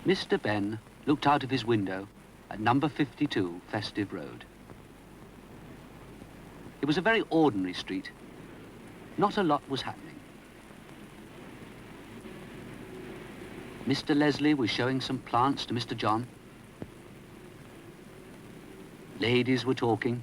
Mr. Benn looked out of his window at number 52 Festive Road. It was a very ordinary street. Not a lot was happening. Mr. Leslie was showing some plants to Mr. John. Ladies were talking.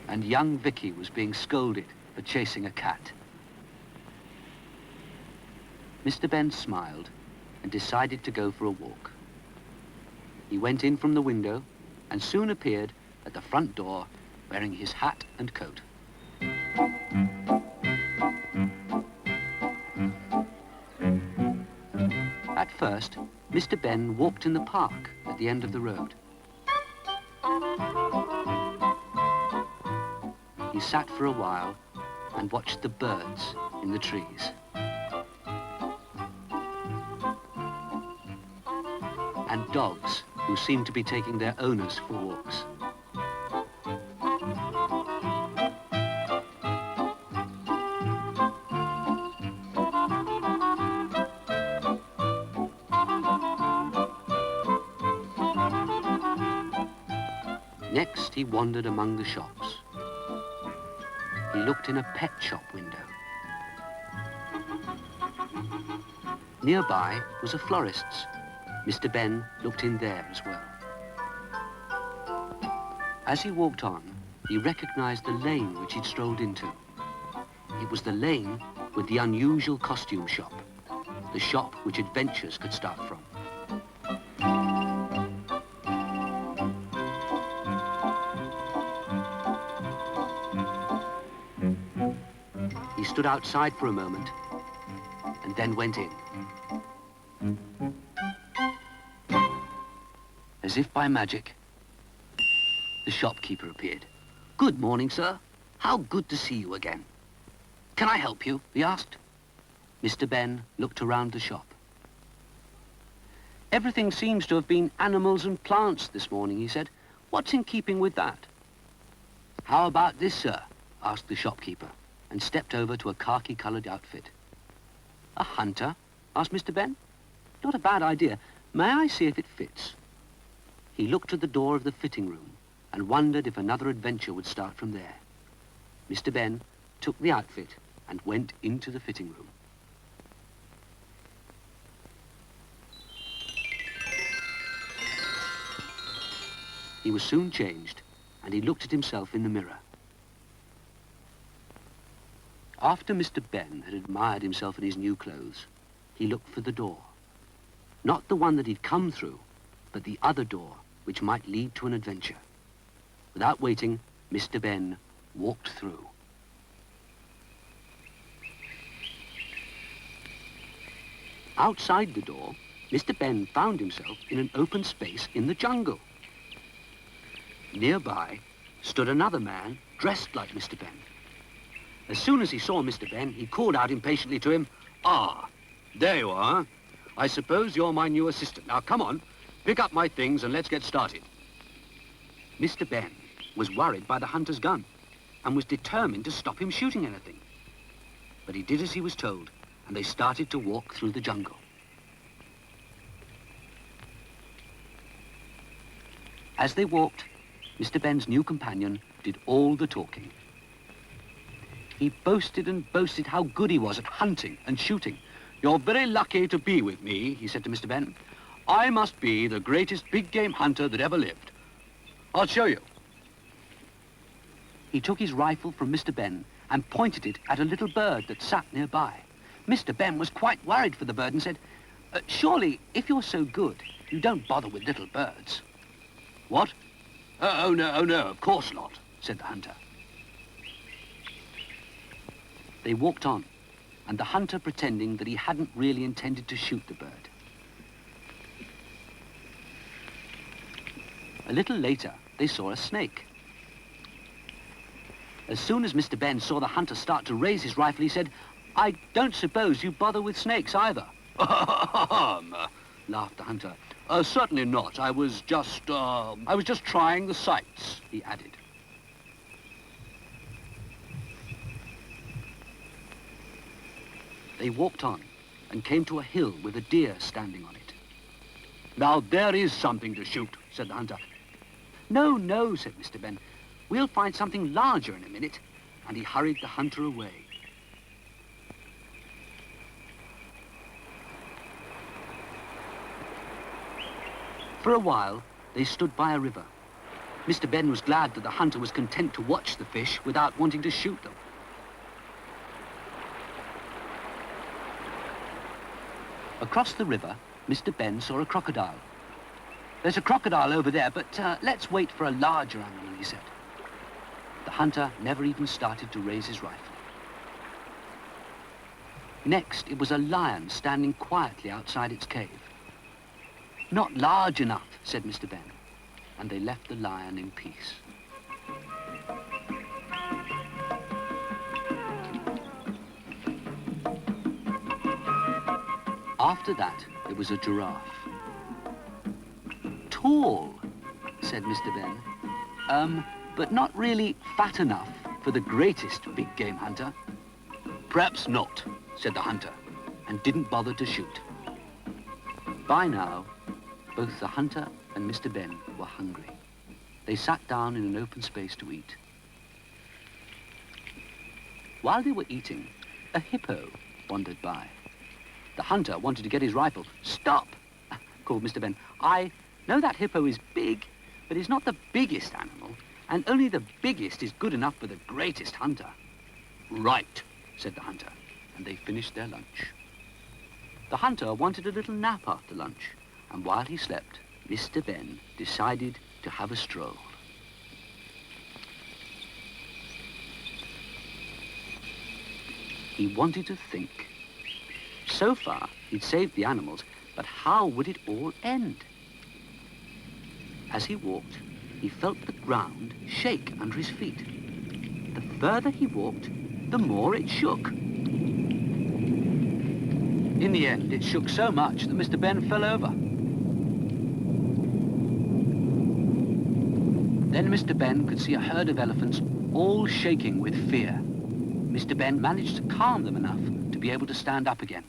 And young Vicky was being scolded for chasing a cat. Mr. Benn smiled and decided to go for a walk. He went in from the window and soon appeared at the front door wearing his hat and coat. At first, Mr. Benn walked in the park at the end of the road. He sat for a while and watched the birds in the trees. And dogs who seemed to be taking their owners for walks. Next, he wandered among the shops. He looked in a pet shop window. Nearby was a florist's. Mr. Benn looked in there as well. As he walked on, he recognized the lane which he'd strolled into. It was the lane with the unusual costume shop, the shop which adventures could start from. He stood outside for a moment and then went in. As if by magic, the shopkeeper appeared. "Good morning, sir. How good to see you again. Can I help you?" he asked. Mr. Benn looked around the shop. "Everything seems to have been animals and plants this morning," he said. "What's in keeping with that?" "How about this, sir?" asked the shopkeeper, and stepped over to a khaki-coloured outfit. "A hunter?" asked Mr. Benn. "Not a bad idea. May I see if it fits?" He looked at the door of the fitting room and wondered if another adventure would start from there. Mr. Benn took the outfit and went into the fitting room. He was soon changed, and he looked at himself in the mirror. After Mr. Benn had admired himself in his new clothes, he looked for the door. Not the one that he'd come through, but the other door which might lead to an adventure. Without waiting, Mr. Benn walked through. Outside the door, Mr. Benn found himself in an open space in the jungle. Nearby stood another man dressed like Mr. Benn. As soon as he saw Mr. Benn, he called out impatiently to him, "Ah, there you are. I suppose you're my new assistant. Now, come on. Pick up my things and let's get started." Mr. Benn was worried by the hunter's gun and was determined to stop him shooting anything. But he did as he was told, and they started to walk through the jungle. As they walked, Mr. Benn's new companion did all the talking. He boasted and boasted how good he was at hunting and shooting. "You're very lucky to be with me," he said to Mr. Benn. "I must be the greatest big game hunter that ever lived. I'll show you." He took his rifle from Mr. Benn and pointed it at a little bird that sat nearby. Mr. Benn was quite worried for the bird and said, "Surely, if you're so good, you don't bother with little birds." "What? Oh, no, of course not, said the hunter. They walked on, and the hunter pretending that he hadn't really intended to shoot the bird. A little later, they saw a snake. As soon as Mr. Benn saw the hunter start to raise his rifle, he said, "I don't suppose you bother with snakes either." Laughed the hunter. Certainly not. I was just trying the sights, he added. They walked on and came to a hill with a deer standing on it. "Now there is something to shoot," said the hunter. "No, no," said Mr. Benn. "We'll find something larger in a minute." And he hurried the hunter away. For a while, they stood by a river. Mr. Benn was glad that the hunter was content to watch the fish without wanting to shoot them. Across the river, Mr. Benn saw a crocodile. "There's a crocodile over there, but let's wait for a larger animal," he said. The hunter never even started to raise his rifle. Next, it was a lion standing quietly outside its cave. "Not large enough," said Mr. Benn, and they left the lion in peace. After that, it was a giraffe. "Tall," said Mr. Benn, but not really fat enough for the greatest big game hunter." "Perhaps not," said the hunter, and didn't bother to shoot. By now, both the hunter and Mr. Benn were hungry. They sat down in an open space to eat. While they were eating, a hippo wandered by. The hunter wanted to get his rifle. "Stop!" called Mr. Benn. "I know that hippo is big, but he's not the biggest animal, and only the biggest is good enough for the greatest hunter." "Right," said the hunter, and they finished their lunch. The hunter wanted a little nap after lunch, and while he slept, Mr. Benn decided to have a stroll. He wanted to think. So far, he'd saved the animals, but how would it all end? As he walked, he felt the ground shake under his feet. The further he walked, the more it shook. In the end, it shook so much that Mr. Benn fell over. Then Mr. Benn could see a herd of elephants all shaking with fear. Mr. Benn managed to calm them enough to be able to stand up again.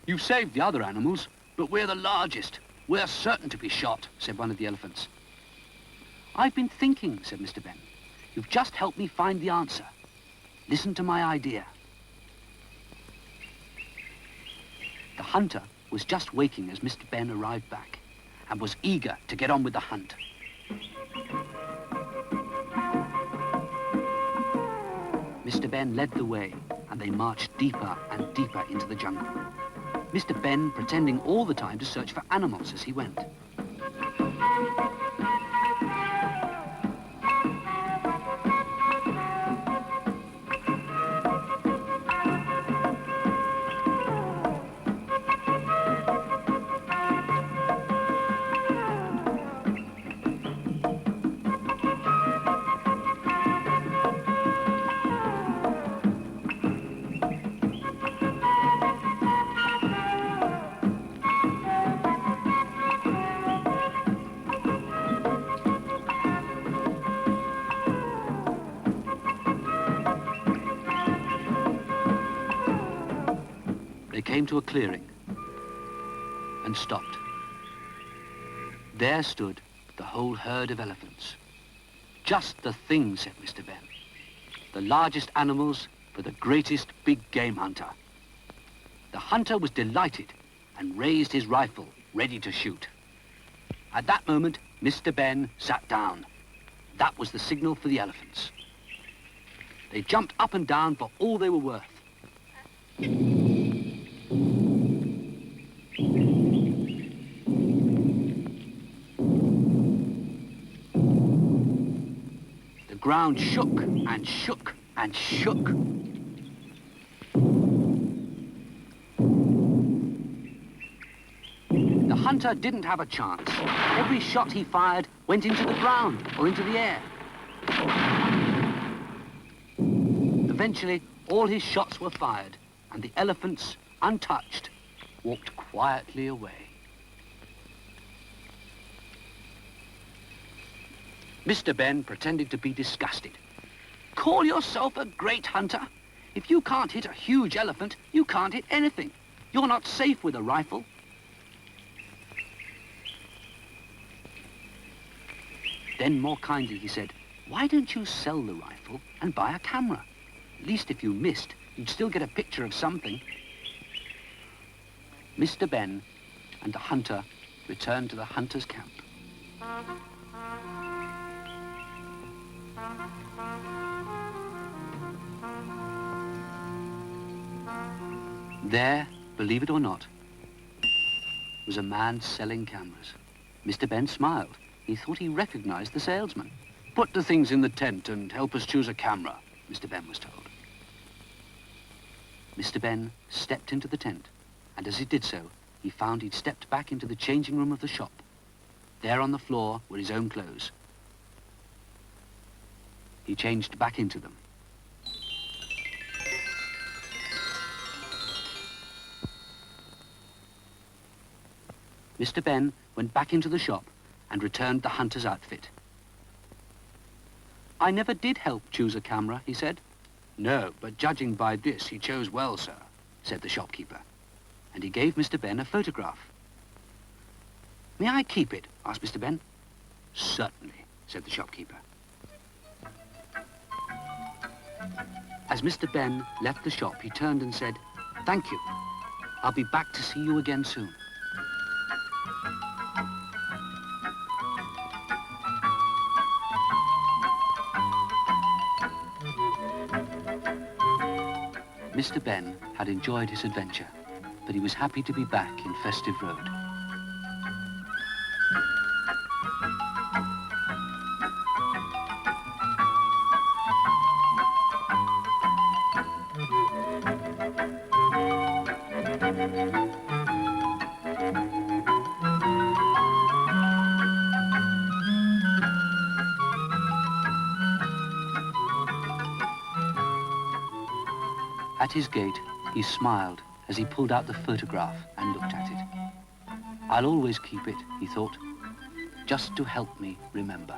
"You've saved the other animals, but we're the largest. We're certain to be shot," said one of the elephants. "I've been thinking," said Mr. Benn. "You've just helped me find the answer. Listen to my idea." The hunter was just waking as Mr. Benn arrived back and was eager to get on with the hunt. Mr. Benn led the way, and they marched deeper and deeper into the jungle. Mr. Benn pretending all the time to search for animals as he went. They came to a clearing and stopped. There stood the whole herd of elephants. "Just the thing," said Mr. Benn. "The largest animals for the greatest big game hunter." The hunter was delighted and raised his rifle, ready to shoot. At that moment, Mr. Benn sat down. That was the signal for the elephants. They jumped up and down for all they were worth. ground shook and shook and shook. The hunter didn't have a chance. Every shot he fired went into the ground or into the air. Eventually, all his shots were fired, and the elephants, untouched, walked quietly away. Mr. Benn pretended to be disgusted. Call yourself a great hunter? If you can't hit a huge elephant, you can't hit anything. You're not safe with a rifle. Then, more kindly, he said, why don't you sell the rifle and buy a camera? At least if you missed, you'd still get a picture of something. Mr. Benn and the hunter returned to the hunter's camp. There, believe it or not, was a man selling cameras. Mr. Benn smiled. He thought he recognized the salesman. Put the things in the tent and help us choose a camera, Mr. Benn was told. Mr. Benn stepped into the tent, and as he did so, he found he'd stepped back into the changing room of the shop. There on the floor were his own clothes. He changed back into them. Mr. Benn went back into the shop and returned the hunter's outfit. I never did help choose a camera, he said. No, but judging by this, he chose well, sir, said the shopkeeper. And he gave Mr. Benn a photograph. May I keep it? Asked Mr. Benn. Certainly, said the shopkeeper. As Mr. Benn left the shop, he turned and said, thank you. I'll be back to see you again soon. Mr. Benn had enjoyed his adventure, but he was happy to be back in Festive Road. At his gate, he smiled as he pulled out the photograph and looked at it. I'll always keep it, he thought, just to help me remember.